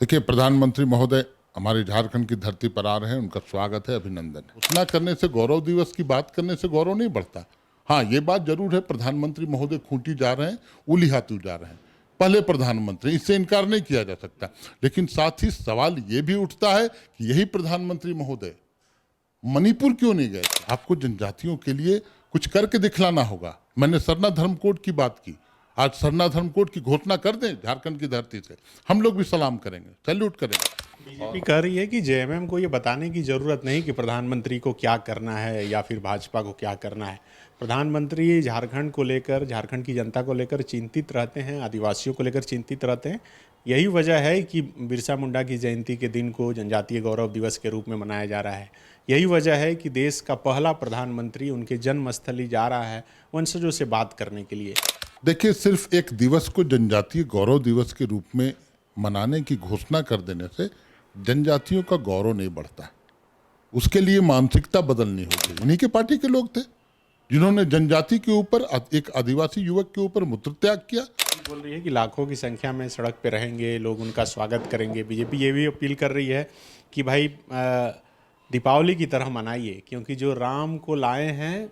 देखिए, प्रधानमंत्री महोदय हमारे झारखंड की धरती पर आ रहे हैं, उनका स्वागत है, अभिनंदन है। घोषणा करने से गौरव दिवस की बात करने से गौरव नहीं बढ़ता। हाँ, ये बात जरूर है, प्रधानमंत्री महोदय खूंटी जा रहे हैं, उली हाथू जा रहे हैं, पहले प्रधानमंत्री, इससे इनकार नहीं किया जा सकता। लेकिन साथ ही सवाल ये भी उठता है कि यही प्रधानमंत्री महोदय मणिपुर क्यों नहीं गए? आपको जनजातियों के लिए कुछ करके दिखलाना होगा। मैंने सरना धर्म कोड की बात की, आज सरना धर्म कोड की घोषणा कर दें झारखंड की धरती से, हम लोग भी सलाम करेंगे, सैल्यूट करेंगे। बीजेपी कह रही है कि जेएमएम को ये बताने की जरूरत नहीं कि प्रधानमंत्री को क्या करना है या फिर भाजपा को क्या करना है। प्रधानमंत्री झारखंड को लेकर, झारखंड की जनता को लेकर चिंतित रहते हैं, आदिवासियों को लेकर चिंतित रहते हैं। यही वजह है कि बिरसा मुंडा की जयंती के दिन को जनजातीय गौरव दिवस के रूप में मनाया जा रहा है। यही वजह है कि देश का पहला प्रधानमंत्री उनके जन्मस्थली जा रहा है वंशजों से बात करने के लिए। देखिए, सिर्फ एक दिवस को जनजातीय गौरव दिवस के रूप में मनाने की घोषणा कर देने से जनजातियों का गौरव नहीं बढ़ता। उसके लिए मानसिकता बदलनी होगी। इन्हीं के पार्टी के लोग थे जिन्होंने जनजाति के ऊपर, एक आदिवासी युवक के ऊपर मूत्रत्याग किया। बोल रही है कि लाखों की संख्या में सड़क पे रहेंगे, लोग उनका स्वागत करेंगे। बीजेपी ये भी अपील कर रही है कि भाई दीपावली की तरह मनाइए, क्योंकि जो राम को लाए हैं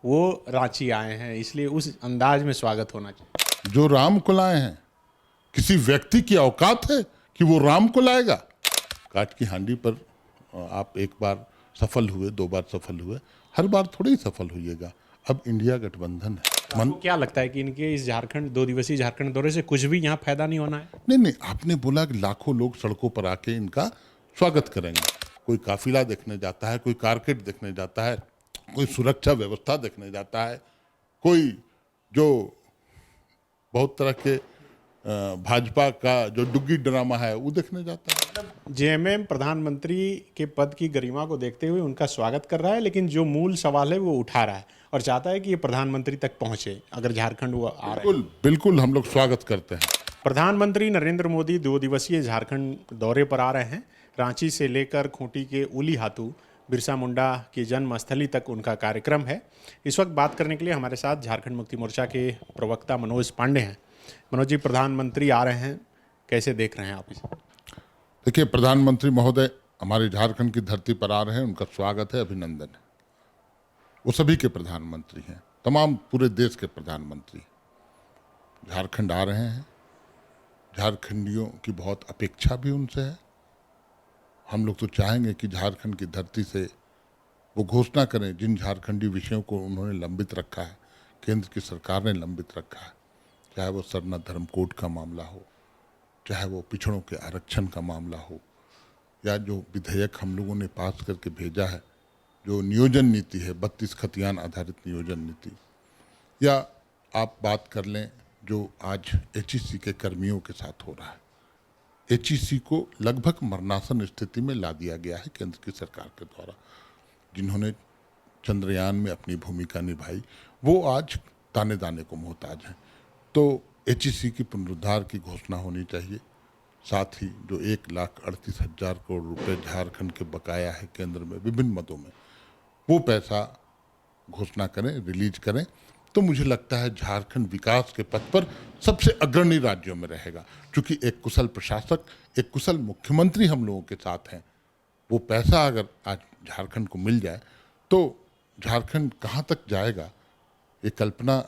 वो रांची आए हैं, इसलिए उस अंदाज में स्वागत होना चाहिए। जो राम को लाए हैं, किसी व्यक्ति की औकात है कि वो राम को लाएगा? काट की हांडी पर आप एक बार सफल हुए, दो बार सफल हुए, हर बार थोड़ी ही सफल होइएगा। अब इंडिया गठबंधन है। आपको क्या लगता है कि इनके इस झारखंड 2 दिवसीय झारखंड दौरे से कुछ भी यहाँ फायदा नहीं होना है? नहीं, आपने बोला कि लाखों लोग सड़कों पर आके इनका स्वागत करेंगे। कोई काफिला देखने जाता है, कोई कारकेट देखने जाता है, कोई सुरक्षा व्यवस्था देखने जाता है, कोई जो बहुत तरह के भाजपा का जो डुग्गी ड्रामा है वो देखने जाता है। जेएमएम प्रधानमंत्री के पद की गरिमा को देखते हुए उनका स्वागत कर रहा है, लेकिन जो मूल सवाल है वो उठा रहा है और चाहता है कि ये प्रधानमंत्री तक पहुंचे अगर झारखंड वो आ रहे हैं। बिल्कुल हम लोग स्वागत करते हैं। प्रधानमंत्री नरेंद्र मोदी 2 दिवसीय झारखंड दौरे पर आ रहे हैं। रांची से लेकर खूंटी के उली हाथू बिरसा मुंडा की जन्मस्थली तक उनका कार्यक्रम है। इस वक्त बात करने के लिए हमारे साथ झारखंड मुक्ति मोर्चा के प्रवक्ता मनोज पांडे हैं। मनोज जी, प्रधानमंत्री आ रहे हैं, कैसे देख रहे हैं आप इसे? देखिए, प्रधानमंत्री महोदय हमारे झारखंड की धरती पर आ रहे हैं, उनका स्वागत है, अभिनंदन है। वो सभी के प्रधानमंत्री हैं, तमाम पूरे देश के प्रधानमंत्री झारखंड आ रहे हैं। झारखंडियों की बहुत अपेक्षा भी उनसे है। हम लोग तो चाहेंगे कि झारखंड की धरती से वो घोषणा करें जिन झारखंडी विषयों को उन्होंने लंबित रखा है, केंद्र की सरकार ने लंबित रखा है, चाहे वो सरना धर्म कोड का मामला हो, चाहे वो पिछड़ों के आरक्षण का मामला हो, या जो विधेयक हम लोगों ने पास करके भेजा है, जो नियोजन नीति है, 32 खतियान आधारित नियोजन नीति, या आप बात कर लें जो आज एचईसी के कर्मियों के साथ हो रहा है। एचईसी को लगभग मरणासन स्थिति में ला दिया गया है केंद्र की सरकार के द्वारा। जिन्होंने चंद्रयान में अपनी भूमिका निभाई वो आज ताने दाने को मोहताज हैं। तो एचईसी की पुनरुद्धार की घोषणा होनी चाहिए। साथ ही जो 1,38,000 करोड़ रुपए झारखंड के बकाया है केंद्र में विभिन्न मदों में, वो पैसा घोषणा करें, रिलीज करें, तो मुझे लगता है झारखंड विकास के पथ पर सबसे अग्रणी राज्यों में रहेगा। क्योंकि एक कुशल प्रशासक, एक कुशल मुख्यमंत्री हम लोगों के साथ हैं। वो पैसा अगर आज झारखंड को मिल जाए तो झारखंड कहाँ तक जाएगा, ये कल्पना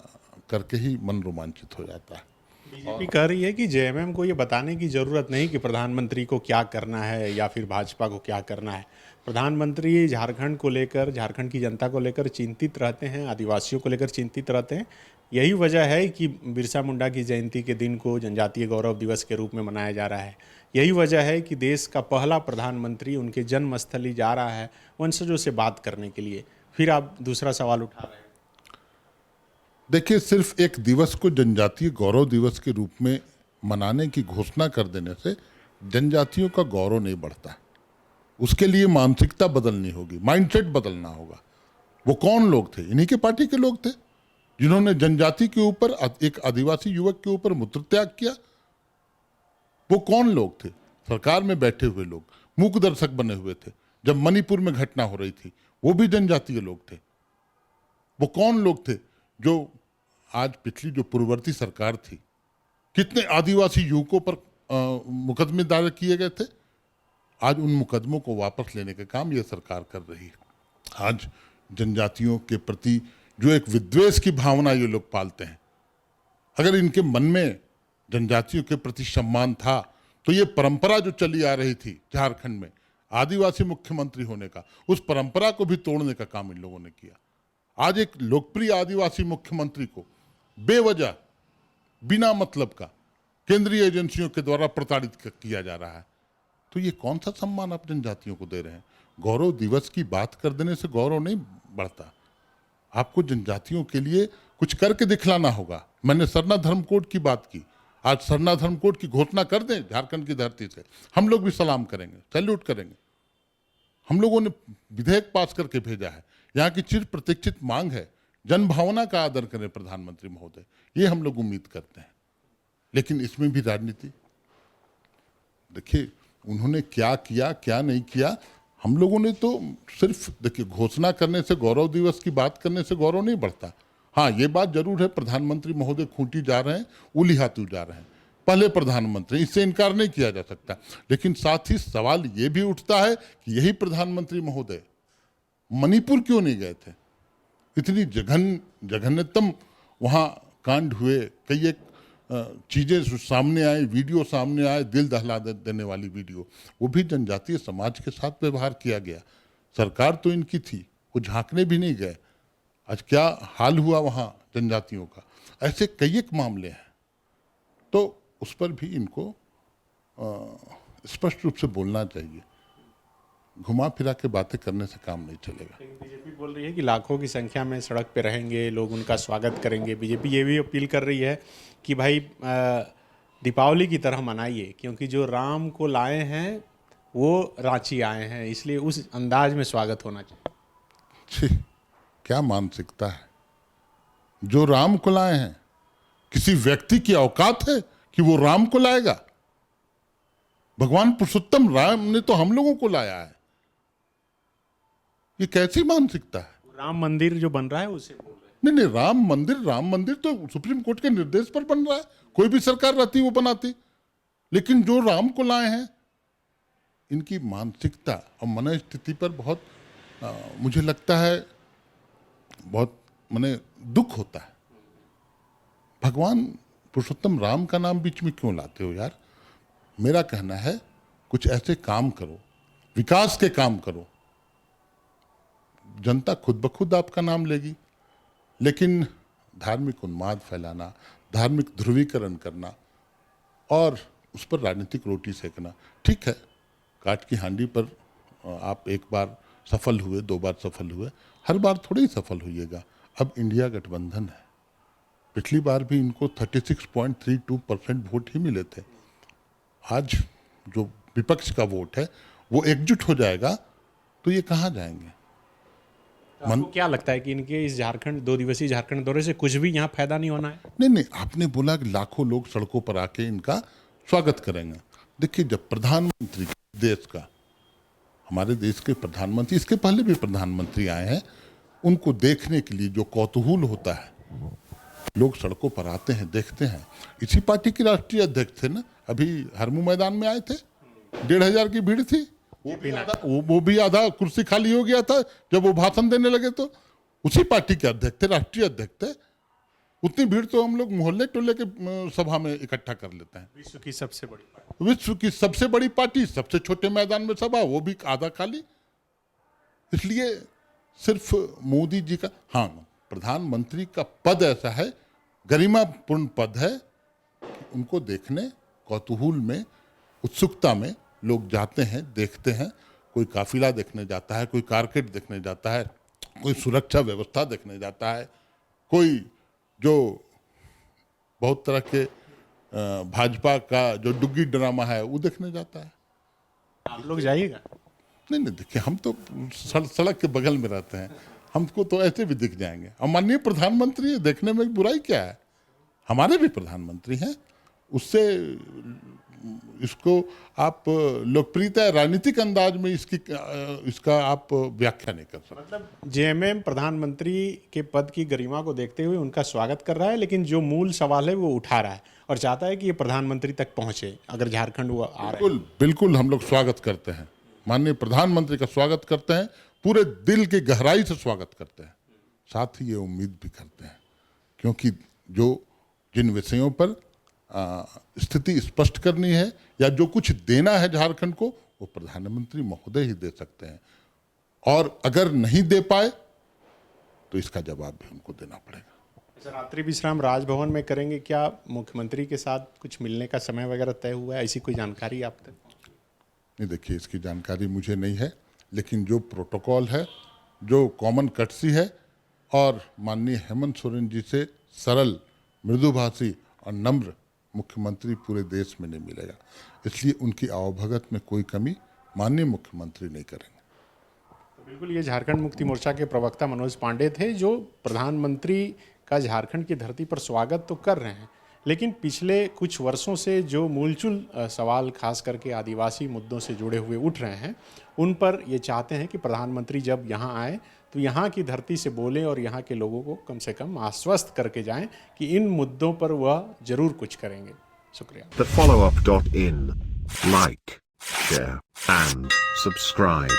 करके ही मन रोमांचित हो जाता है। बीजेपी कह रही है कि जेएमएम को ये बताने की जरूरत नहीं कि प्रधानमंत्री को क्या करना है या फिर भाजपा को क्या करना है। प्रधानमंत्री झारखंड को लेकर, झारखंड की जनता को लेकर चिंतित रहते हैं, आदिवासियों को लेकर चिंतित रहते हैं। यही वजह है कि बिरसा मुंडा की जयंती के दिन को जनजातीय गौरव दिवस के रूप में मनाया जा रहा है। यही वजह है कि देश का पहला प्रधानमंत्री उनके जन्मस्थली जा रहा है वंशजों से बात करने के लिए। फिर आप दूसरा सवाल उठा रहे हैं। देखिए, सिर्फ एक दिवस को जनजातीय गौरव दिवस के रूप में मनाने की घोषणा कर देने से जनजातियों का गौरव नहीं बढ़ता। उसके लिए मानसिकता बदलनी होगी, माइंडसेट बदलना होगा। वो कौन लोग थे? इन्हीं के पार्टी के लोग थे जिन्होंने जनजाति के ऊपर, एक आदिवासी युवक के ऊपर मूत्रत्याग किया। वो कौन लोग थे? सरकार में बैठे हुए लोग, मूक दर्शक बने हुए थे। जब मणिपुर में घटना हो रही थी वो भी जनजातीय लोग थे। वो कौन लोग थे जो आज पिछली जो पूर्ववर्ती सरकार थी, कितने आदिवासी युवकों पर मुकदमे दायर किए गए थे, आज उन मुकदमों को वापस लेने का काम ये सरकार कर रही है। आज जनजातियों के प्रति जो एक विद्वेष की भावना ये लोग पालते हैं, अगर इनके मन में जनजातियों के प्रति सम्मान था तो ये परंपरा जो चली आ रही थी झारखंड में आदिवासी मुख्यमंत्री होने का, उस परंपरा को भी तोड़ने का काम इन लोगों ने किया। आज एक लोकप्रिय आदिवासी मुख्यमंत्री को बेवजह बिना मतलब का केंद्रीय एजेंसियों के द्वारा प्रताड़ित किया जा रहा है, तो ये कौन सा सम्मान आप जनजातियों को दे रहे हैं? गौरव दिवस की बात कर देने से गौरव नहीं बढ़ता, आपको जनजातियों के लिए कुछ करके दिखलाना होगा। मैंने सरना धर्म कोड की बात की, आज सरना धर्म कोड की घोषणा कर दें झारखंड की धरती से, हम लोग भी सलाम करेंगे, सैल्यूट करेंगे। हम लोगों ने विधेयक पास करके भेजा है, यहाँ की चिर प्रतीक्षित मांग है, जन भावना का आदर करें प्रधानमंत्री महोदय, ये हम लोग उम्मीद करते हैं। लेकिन इसमें भी राजनीति, देखिए उन्होंने क्या किया क्या नहीं किया, हम लोगों ने तो सिर्फ देखिए घोषणा करने से, गौरव दिवस की बात करने से गौरव नहीं बढ़ता। हाँ, ये बात जरूर है, प्रधानमंत्री महोदय खूंटी जा रहे हैं, उली हाथू जा रहे हैं, पहले प्रधानमंत्री, इससे इनकार नहीं किया जा सकता। लेकिन साथ ही सवाल ये भी उठता है कि यही प्रधानमंत्री महोदय मणिपुर क्यों नहीं गए थे? इतनी जघन्यतम वहाँ कांड हुए, कई एक चीज़ें सामने आई, वीडियो सामने आए, दिल दहला देने वाली वीडियो, वो भी जनजातीय समाज के साथ व्यवहार किया गया। सरकार तो इनकी थी, वो झांकने भी नहीं गए। आज क्या हाल हुआ वहाँ जनजातियों का, ऐसे कई एक मामले हैं, तो उस पर भी इनको स्पष्ट रूप से बोलना चाहिए। घुमा फिरा के बातें करने से काम नहीं चलेगा। बीजेपी बोल रही है कि लाखों की संख्या में सड़क पे रहेंगे, लोग उनका स्वागत करेंगे। बीजेपी ये भी अपील कर रही है कि भाई दीपावली की तरह मनाइए, क्योंकि जो राम को लाए हैं वो रांची आए हैं, इसलिए उस अंदाज में स्वागत होना चाहिए। क्या मानसिकता है? जो राम को लाए हैं, किसी व्यक्ति की औकात है कि वो राम को लाएगा? भगवान पुरुषोत्तम राम ने तो हम लोगों को लाया है, ये कैसी मानसिकता है? राम मंदिर जो बन रहा है उसे बोल रहे हैं। नहीं, राम मंदिर तो सुप्रीम कोर्ट के निर्देश पर बन रहा है, कोई भी सरकार रहती वो बनाती। लेकिन जो राम को लाए हैं, इनकी मानसिकता और मन स्थिति पर बहुत मुझे लगता है बहुत दुख होता है। भगवान पुरुषोत्तम राम का नाम बीच में क्यों लाते हो यार? मेरा कहना है कुछ ऐसे काम करो, विकास के काम करो, जनता खुद ब खुद आपका नाम लेगी। लेकिन धार्मिक उन्माद फैलाना, धार्मिक ध्रुवीकरण करना और उस पर राजनीतिक रोटी सेकना, ठीक है, काट की हांडी पर आप एक बार सफल हुए, 2 बार सफल हुए, हर बार थोड़ी ही सफल होइएगा। अब इंडिया गठबंधन है, पिछली बार भी इनको 36.32% वोट ही मिले थे। आज जो विपक्ष का वोट है वो एकजुट हो जाएगा तो ये कहाँ जाएंगे? आपको क्या लगता है कि इनके इस 2 दिवसीय झारखंड दौरे से कुछ भी यहाँ फायदा नहीं होना है? नहीं, आपने बोला कि लाखों लोग सड़कों पर आके इनका स्वागत करेंगे। देखिए, जब प्रधानमंत्री देश का, हमारे देश के प्रधानमंत्री, इसके पहले भी प्रधानमंत्री आए हैं, उनको देखने के लिए जो कौतूहल होता है, लोग सड़कों पर आते हैं, देखते हैं। इसी पार्टी के राष्ट्रीय अध्यक्ष थे ना, अभी हरमू मैदान में आए थे, 1,500 की भीड़ थी, वो भी आधा कुर्सी खाली हो गया था जब वो भाषण देने लगे। तो उसी पार्टी के अध्यक्ष थे, राष्ट्रीय अध्यक्ष थे। उतनी भीड़ तो हम लोग मोहल्ले टोले के सभा में इकट्ठा कर लेते हैं। विश्व की सबसे बड़ी पार्टी, सबसे छोटे मैदान में सभा, वो भी आधा खाली। इसलिए सिर्फ मोदी जी का, हाँ, प्रधानमंत्री का पद ऐसा है, गरिमापूर्ण पद है, उनको देखने कौतूहल में, उत्सुकता में लोग जाते हैं, देखते हैं। कोई काफिला देखने जाता है, कोई कारकेट देखने जाता है, कोई सुरक्षा व्यवस्था देखने जाता है, कोई जो बहुत तरह के भाजपा का जो डुग्गी ड्रामा है वो देखने जाता है। आप लोग जाइएगा? नहीं, देखिए, हम तो सड़क के बगल में रहते हैं, हमको तो ऐसे भी दिख जाएंगे। और माननीय प्रधानमंत्री है, देखने में बुराई क्या है? हमारे भी प्रधानमंत्री हैं, उससे इसको आप लोकप्रियता राजनीतिक अंदाज में इसका आप व्याख्या नहीं कर सकते। मतलब जेएमएम प्रधानमंत्री के पद की गरिमा को देखते हुए उनका स्वागत कर रहा है, लेकिन जो मूल सवाल है वो उठा रहा है, और चाहता है कि ये प्रधानमंत्री तक पहुंचे अगर झारखंड वो आ रहे हैं। बिल्कुल बिल्कुल हम लोग स्वागत करते हैं, माननीय प्रधानमंत्री का स्वागत करते हैं, पूरे दिल की गहराई से स्वागत करते हैं। साथ ही ये उम्मीद भी करते हैं, क्योंकि जिन विषयों पर स्थिति स्पष्ट करनी है या जो कुछ देना है झारखंड को, वो प्रधानमंत्री महोदय ही दे सकते हैं। और अगर नहीं दे पाए तो इसका जवाब भी उनको देना पड़ेगा। अच्छा, रात्रि विश्राम राजभवन में करेंगे क्या? मुख्यमंत्री के साथ कुछ मिलने का समय वगैरह तय हुआ है? ऐसी कोई जानकारी आप तक? नहीं, देखिए इसकी जानकारी मुझे नहीं है, लेकिन जो प्रोटोकॉल है, जो कॉमन कर्टसी है, और माननीय हेमंत सोरेन जी से सरल, मृदुभाषी और नम्र मुख्यमंत्री पूरे देश में नहीं मिलेगा, इसलिए उनकी आवभगत में कोई कमी माननीय मुख्यमंत्री नहीं करेंगे। बिल्कुल, ये झारखंड मुक्ति मोर्चा के प्रवक्ता मनोज पांडे थे, जो प्रधानमंत्री का झारखंड की धरती पर स्वागत तो कर रहे हैं, लेकिन पिछले कुछ वर्षों से जो मूलचूल सवाल खास करके आदिवासी मुद्दों से जुड़े हुए उठ रहे हैं, उन पर ये चाहते हैं कि प्रधानमंत्री जब यहाँ आए तो यहाँ की धरती से बोलें और यहाँ के लोगों को कम से कम आश्वस्त करके जाएं कि इन मुद्दों पर वह जरूर कुछ करेंगे। शुक्रिया। The follow-up.in. Like, share, and subscribe.